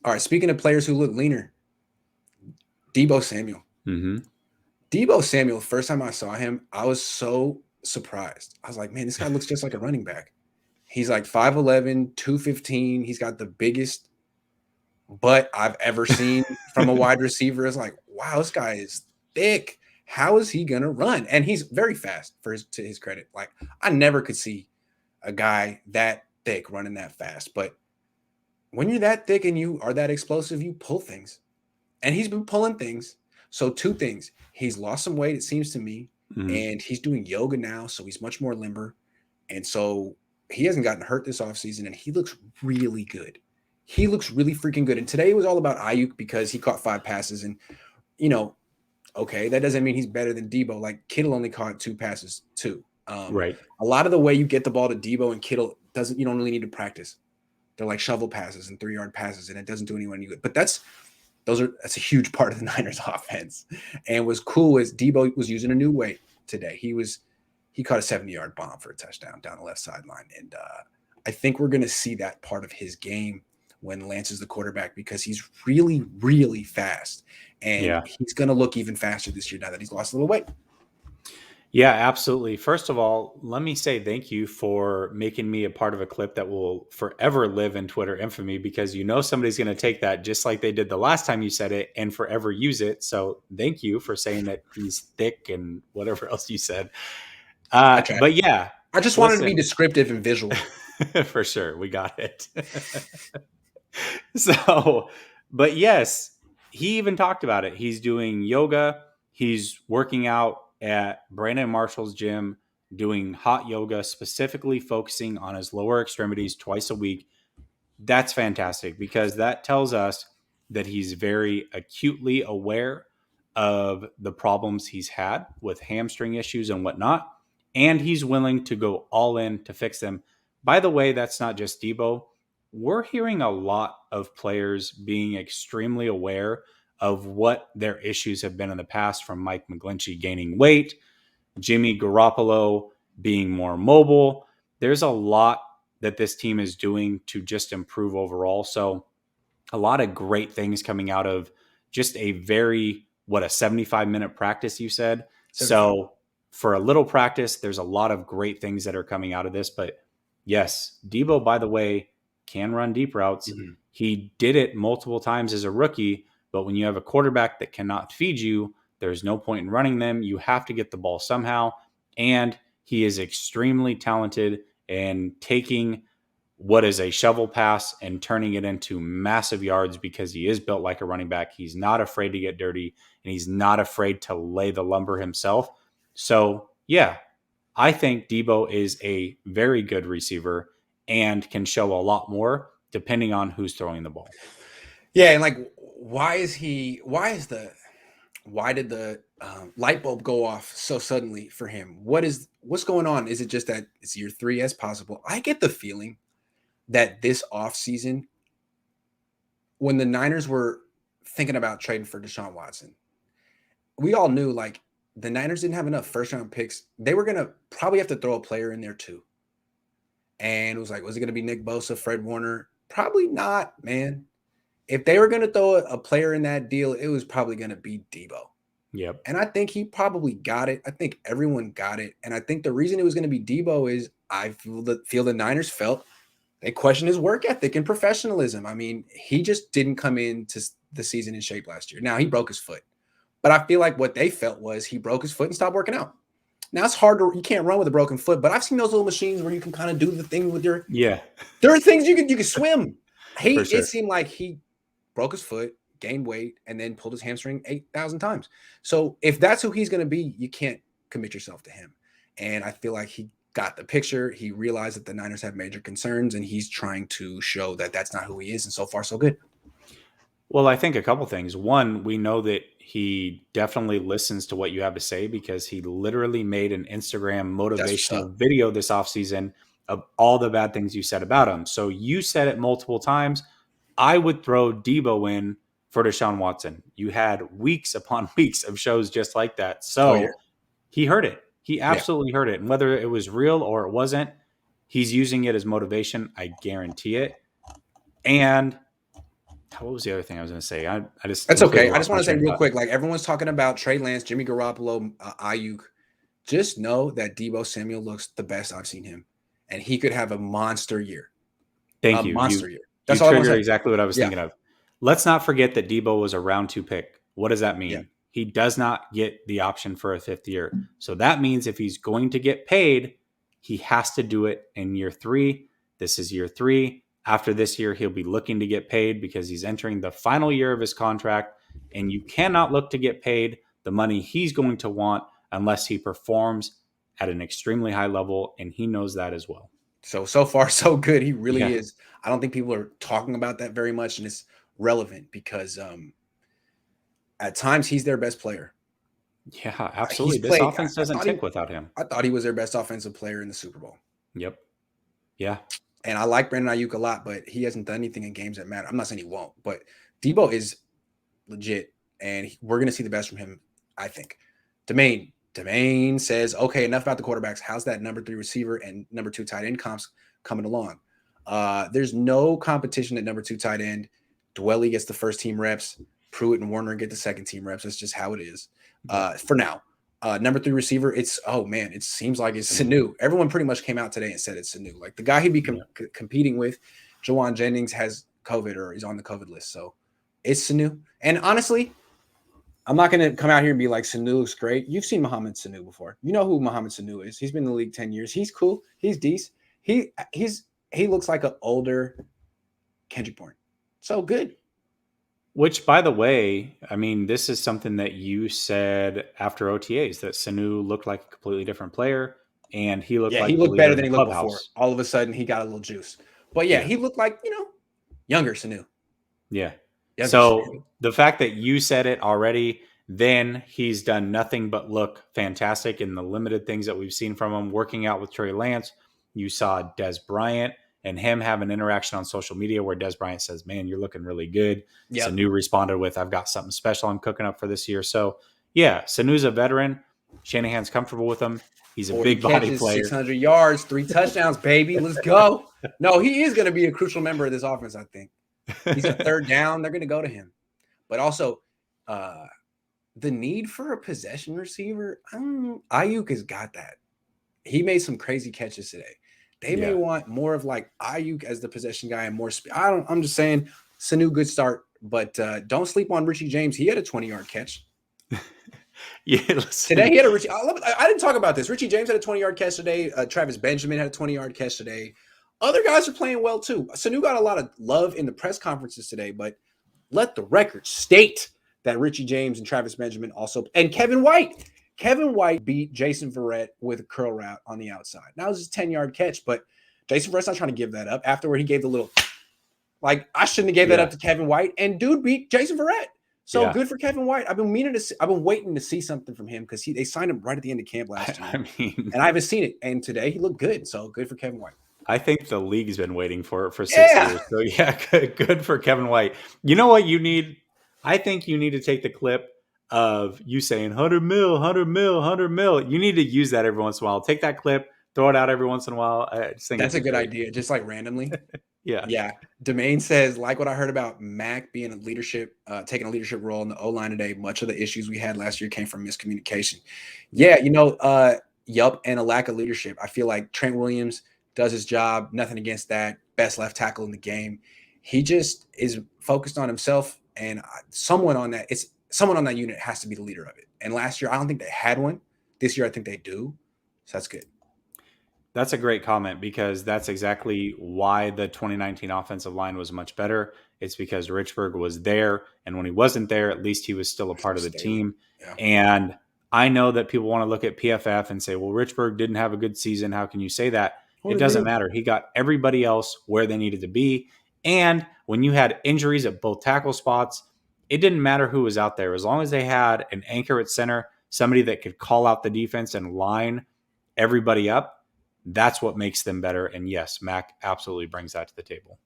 All right, speaking of players who look leaner, Deebo Samuel. Mm-hmm. Deebo Samuel, first time I saw him, I was so surprised. I was like, man, this guy looks just like a running back. He's like 5'11, 215. He's got the biggest butt I've ever seen from a wide receiver. It's like, wow, this guy is thick. How is he gonna run? And he's very fast to his credit. Like, I never could see a guy that thick running that fast. But when you're that thick and you are that explosive, you pull things. And he's been pulling things. So two things. He's lost some weight, it seems to me, Mm-hmm. and he's doing yoga now, so he's much more limber. And so he hasn't gotten hurt this offseason, and he looks really good. He looks really freaking good. And today it was all about Ayuk because he caught 5 passes. And, you know, okay, that doesn't mean he's better than Deebo. Like, Kittle only caught 2 passes, too. Right. A lot of the way you get the ball to Deebo and Kittle you don't really need to practice. They're like shovel passes and 3-yard passes, and it doesn't do anyone any good. But that's a huge part of the Niners offense. And what's cool is Deebo was using a new way today. He caught a 70-yard bomb for a touchdown down the left sideline. And I think we're going to see that part of his game when Lance is the quarterback because he's really, really fast. And he's going to look even faster this year now that he's lost a little weight. Yeah, absolutely. First of all, let me say thank you for making me a part of a clip that will forever live in Twitter infamy because somebody's going to take that just like they did the last time you said it and forever use it. So thank you for saying that he's thick and whatever else you said. But yeah. I just wanted to be descriptive and visual. For sure. We got it. But yes, he even talked about it. He's doing yoga. He's working out at Brandon Marshall's gym, doing hot yoga, specifically focusing on his lower extremities twice a week. That's fantastic because that tells us that he's very acutely aware of the problems he's had with hamstring issues and whatnot. And he's willing to go all in to fix them. By the way, that's not just Deebo. We're hearing a lot of players being extremely aware of what their issues have been in the past, from Mike McGlinchey gaining weight, Jimmy Garoppolo being more mobile. There's a lot that this team is doing to just improve overall. So a lot of great things coming out of just a 75-minute practice, you said. 75. So for a little practice, there's a lot of great things that are coming out of this. But yes, Deebo, by the way, can run deep routes. Mm-hmm. He did it multiple times as a rookie, but when you have a quarterback that cannot feed you, there's no point in running them. You have to get the ball somehow. And he is extremely talented in taking what is a shovel pass and turning it into massive yards because he is built like a running back. He's not afraid to get dirty, and he's not afraid to lay the lumber himself. So, yeah, I think Deebo is a very good receiver and can show a lot more depending on who's throwing the ball. Yeah, and like, why did the light bulb go off so suddenly for him? What's going on? Is it just that it's year 3 as possible? I get the feeling that this offseason, when the Niners were thinking about trading for Deshaun Watson, we all knew like the Niners didn't have enough first-round picks. They were going to probably have to throw a player in there too. And it was like, was it going to be Nick Bosa, Fred Warner? Probably not, man. If they were going to throw a player in that deal, it was probably going to be Deebo. Yep. And I think he probably got it. I think everyone got it. And I think the reason it was going to be Deebo is I feel the Niners felt they questioned his work ethic and professionalism. I mean, he just didn't come into the season in shape last year. Now, he broke his foot. But I feel like what they felt was he broke his foot and stopped working out. Now, it's hard you can't run with a broken foot, but I've seen those little machines where you can kind of do the thing with your – yeah. There are things you can swim. Sure. It seemed like he broke his foot, gained weight, and then pulled his hamstring 8,000 times. So if that's who he's going to be, you can't commit yourself to him. And I feel like he got the picture. He realized that the Niners have major concerns, and he's trying to show that that's not who he is. And so far, so good. Well, I think a couple things. One, we know that he definitely listens to what you have to say because he literally made an Instagram motivational video this offseason of all the bad things you said about him. So you said it multiple times. I would throw Deebo in for Deshaun Watson. You had weeks upon weeks of shows just like that. So he heard it. He absolutely heard it. And whether it was real or it wasn't, he's using it as motivation. I guarantee it. And What was the other thing I was going to say? I just That's completely okay. I lost just my want to say train of real thought. quick, like everyone's talking about Trey Lance, Jimmy Garoppolo, Ayuk. Just know that Deebo Samuel looks the best I've seen him, and he could have a monster year. A Thank you. monster year. You That's all I want to triggered say. exactly what I was Yeah, thinking of. Let's not forget that Debo was a round 2 pick. What does that yeah. mean? He does not get the option for a 5th year. So that means if he's going to get paid, he has to do it in year 3. This is year 3. After this year, he'll be looking to get paid because he's entering the final year of his contract. And you cannot look to get paid the money he's going to want unless he performs at an extremely high level. And he knows that as well. So far so good. He really Yeah. is. I don't think people are talking about that very much, and it's relevant because at times he's their best player. Yeah, He's absolutely. This played. offense doesn't tick without him. I thought he was their best offensive player in the Super Bowl. Yep. Yeah. And I like Brandon Ayuk a lot, but he hasn't done anything in games that matter. I'm not saying he won't, but Deebo is legit, and we're going to see the best from him, I think. Domain says, okay, enough about the quarterbacks. How's that number 3 receiver and number 2 tight end comps coming along? There's no competition at number 2 tight end. Dwelly gets the first team reps. Pruitt and Warner get the second team reps. That's just how it is for now. Number 3 receiver, it seems like it's Sanu. Everyone pretty much came out today and said it's Sanu. Like the guy he'd be competing with, Jawan Jennings, has COVID or is on the COVID list. So it's Sanu. And honestly, I'm not going to come out here and be like, Sanu looks great. You've seen Mohammed Sunu before. You know who Mohammed Sunu is. He's been in the league 10 years. He's cool. He's decent. He looks like an older Kendrick Bourne. So good. Which, by the way, I mean, this is something that you said after OTAs that Sanu looked like a completely different player and he looked Yeah, he like the looked leader better in than the he looked before. clubhouse. All of a sudden, he got a little juice. But yeah, he looked like, younger Sanu. Yeah. Younger So Sanu. the fact that you said it already, then he's done nothing but look fantastic in the limited things that we've seen from him. Working out with Trey Lance, you saw Des Bryant and him have an interaction on social media where Des Bryant says, "Man, you're looking really good." Yep. Sanu responded with, "I've got something special I'm cooking up for this year." So yeah, Sanu's a veteran. Shanahan's comfortable with him. He's a 40 big body catches, player. 600 yards, 3 touchdowns, baby. Let's go. No, he is going to be a crucial member of this offense, I think. He's a third down. They're going to go to him. But also, the need for a possession receiver, Ayuk has got that. He made some crazy catches today. They may want more of like Ayuk as the possession guy and more speed. I'm just saying, Sanu, good start. But don't sleep on Richie James. He had a 20-yard catch. Yeah, listen. Today he had a Richie. I didn't talk about this. Richie James had a 20-yard catch today. Travis Benjamin had a 20-yard catch today. Other guys are playing well too. Sanu got a lot of love in the press conferences today, but let the record state that Richie James and Travis Benjamin also, and Kevin White. Kevin White beat Jason Verrett with a curl route on the outside. Now it was his 10-yard catch, but Jason Verrett's not trying to give that up. Afterward, he gave the little, like, I shouldn't have gave that up to Kevin White, and dude beat Jason Verrett. So good for Kevin White. I've been waiting to see something from him because they signed him right at the end of camp last year. And I haven't seen it. And today he looked good. So good for Kevin White. I think the league's been waiting for it for 6 years. So yeah, good for Kevin White. You know what you need? I think you need to take the clip of you saying 100 mil, 100 mil, 100 mil. You need to use that every once in a while. Take that clip, throw it out every once in a while. I just think that's a good idea. Just like randomly. Yeah. Domain says, like what I heard about Mac being taking a leadership role in the O-line today, much of the issues we had last year came from miscommunication. Yeah, yup, and a lack of leadership. I feel like Trent Williams does his job. Nothing against that. Best left tackle in the game. He just is focused on himself, and someone on that unit has to be the leader of it. And last year, I don't think they had one. This year, I think they do. So that's good. That's a great comment because that's exactly why the 2019 offensive line was much better. It's because Richburg was there, and when he wasn't there, at least he was still a part of the team. Yeah. And I know that people want to look at PFF and say, well, Richburg didn't have a good season. How can you say that? It doesn't matter. He got everybody else where they needed to be. And when you had injuries at both tackle spots, it didn't matter who was out there. As long as they had an anchor at center, somebody that could call out the defense and line everybody up, that's what makes them better. And yes, Mac absolutely brings that to the table.